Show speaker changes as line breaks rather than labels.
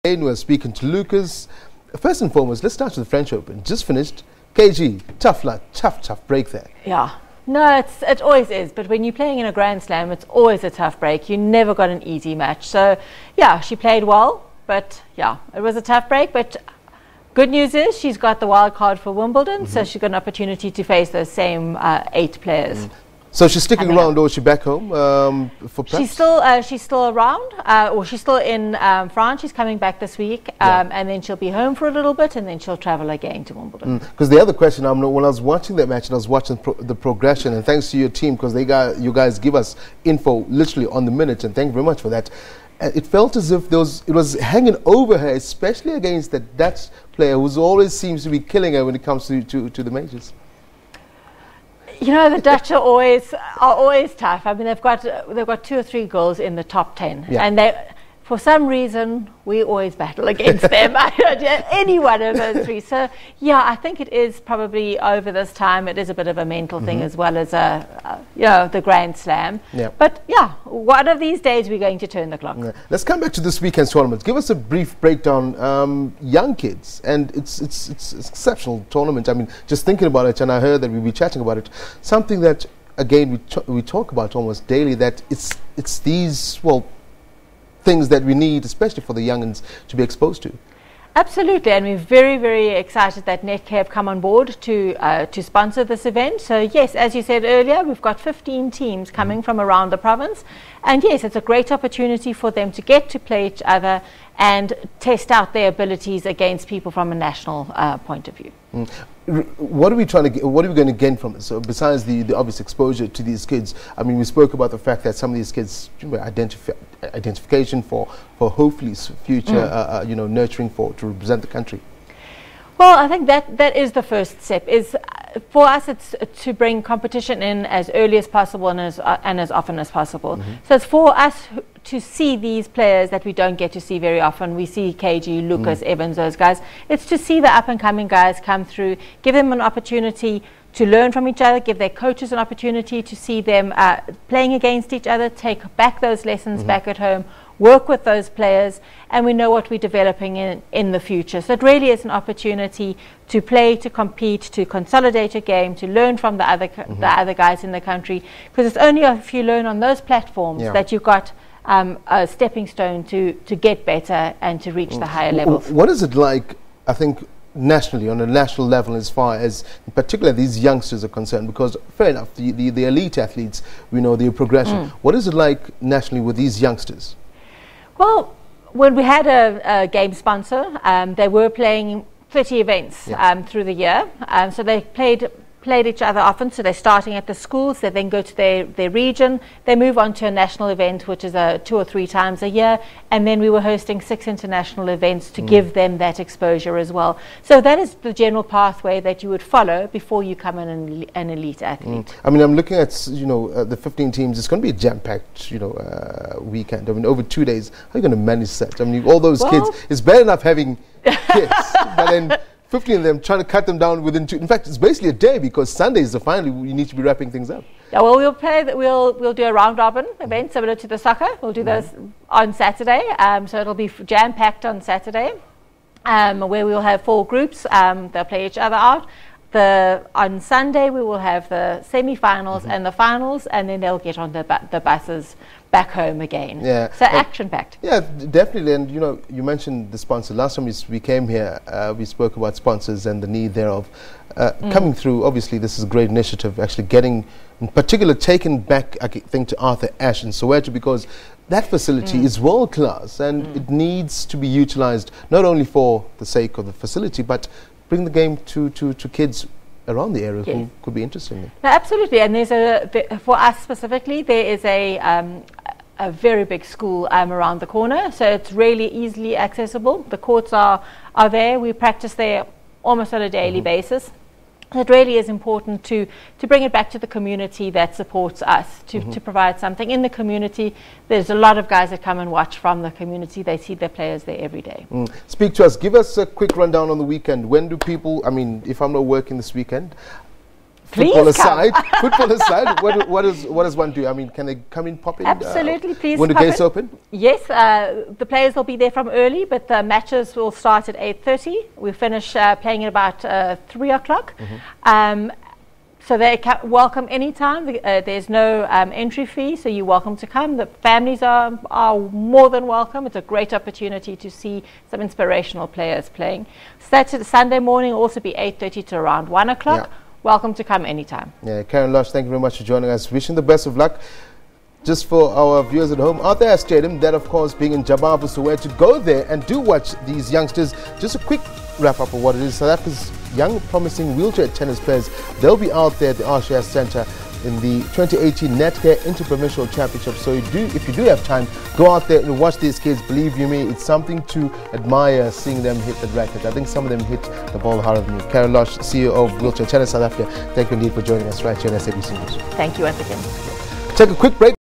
We're speaking to Lucas. First and foremost, let's start with the French Open. Just finished. KG, tough luck, tough break there.
Yeah. No, it always is. But when you're playing in a Grand Slam, it's always a tough break. You never got an easy match. So, yeah, she played well. But, yeah, it was a tough break. But good news is she's got the wild card for Wimbledon. So she's got an opportunity to face those same 8 players.
So she's sticking around, or is she back home for prep?
She's still around, or she's still in France. She's coming back this week, and then she'll be home for a little bit, and then she'll travel again to Wimbledon. Because
the other question, when I was watching that match and I was watching the progression, and thanks to your team, because you guys give us info literally on the minute, and thank you very much for that. It felt as if it was hanging over her, especially against that Dutch player who always seems to be killing her when it comes to the majors.
You know, the Dutch are always tough. I mean, they've got 2 or 3 girls in the top 10, and for some reason we always battle against them. Any one of those 3. So yeah, I think it is probably over this time. It is a bit of a mental thing as well as the Grand Slam. But yeah, one of these days we're going to turn the clock.
Let's come back to this weekend's tournament. Give us a brief breakdown. Young kids, and it's an exceptional tournament. I mean, just thinking about it, and I heard that we'll be chatting about it. Something that again we talk about almost daily. That it's these things that we need, especially for the young'uns, to be exposed to.
Absolutely, and we're very, very excited that NetCare have come on board to sponsor this event. So yes, as you said earlier, we've got 15 teams coming from around the province, and yes, it's a great opportunity for them to get to play each other and test out their abilities against people from a national point of view.
What are we trying to get? What are we going to gain from it? So besides the obvious exposure to these kids, I mean, we spoke about the fact that some of these kids identification for hopefully future nurturing to represent the country.
Well, I think that is the first step. Is for us, it's to bring competition in as early as possible and as often as possible. So it's for us to see these players that we don't get to see very often. We see KG, Lucas, Evans, those guys. It's to see the up-and-coming guys come through, give them an opportunity to learn from each other, give their coaches an opportunity to see them playing against each other, take back those lessons back at home, work with those players, and we know what we're developing in the future. So it really is an opportunity to play, to compete, to consolidate a game, to learn from the other guys in the country, because it's only if you learn on those platforms that you've got a stepping stone to get better and to reach the higher levels.
What is it like, I think, nationally, on a national level, as far as in particular these youngsters are concerned? Because fair enough, the elite athletes, we know their progression. What is it like nationally with these youngsters?
Well, when we had a game sponsor, they were playing 30 events through the year. So they played each other often. So they're starting at the schools, they then go to their region, they move on to a national event, which is 2 or 3 times a year, and then we were hosting 6 international events to give them that exposure as well. So that is the general pathway that you would follow before you come in an elite athlete.
I mean, I'm looking at the 15 teams. It's going to be a jam-packed weekend. I mean, over 2 days. How are you going to manage that? I mean, all those kids. It's bad enough having kids, but then 15 of them, trying to cut them down within 2. In fact, it's basically a day, because Sunday is the final. You need to be wrapping things up.
Yeah, well, we'll do a round robin event similar to the soccer. We'll do those on Saturday. So it'll be jam packed on Saturday, where we'll have 4 groups. They'll play each other out. On Sunday we will have the semi-finals and the finals, and then they'll get on the buses back home again. So action-packed.
Yeah, definitely. And you mentioned the sponsor. Last time we came here, we spoke about sponsors and the need thereof. Coming through, obviously this is a great initiative, actually getting, in particular, taken back, I think, to Arthur Ashe in Soweto, because that facility is world class, and it needs to be utilized not only for the sake of the facility, but bring the game to kids around the area who could be interested in it.
No, absolutely. And for us specifically, there is a very big school around the corner, so it's really easily accessible. The courts are there. We practice there almost on a daily basis. It really is important to bring it back to the community that supports us, to provide something in the community. There's a lot of guys that come and watch from the community. They see their players there every day.
Speak to us. Give us a quick rundown on the weekend. When do people, I mean, if I'm not working this weekend,
Please
football aside, what does one do? I mean, can they come in, pop in?
Absolutely, please.
When the gates open?
Yes, the players will be there from early, but the matches will start at 8:30. We finish playing at about 3 o'clock. So they can welcome anytime. There's no entry fee, so you're welcome to come. The families are more than welcome. It's a great opportunity to see some inspirational players playing. Sunday morning will also be 8:30 to around 1 o'clock. Yeah. Welcome to come anytime.
Yeah, Karen Losch, thank you very much for joining us. Wishing the best of luck. Just for our viewers at home, Arthur Ashe Stadium, that of course being in Jabavu, Soweto, to go there and do watch these youngsters. Just a quick wrap up of what it is. South Africa's young promising wheelchair tennis players, they'll be out there at the Arthur Ashe Centre in the 2018 NetCare Inter-Provincial Championships. So if you do have time, go out there and watch these kids. Believe you me, it's something to admire seeing them hit the racket. I think some of them hit the ball harder than me. Karen Losch, CEO of Wheelchair Tennis South Africa, thank you indeed for joining us right here on SABC News.
Thank you once again.
Take a quick break.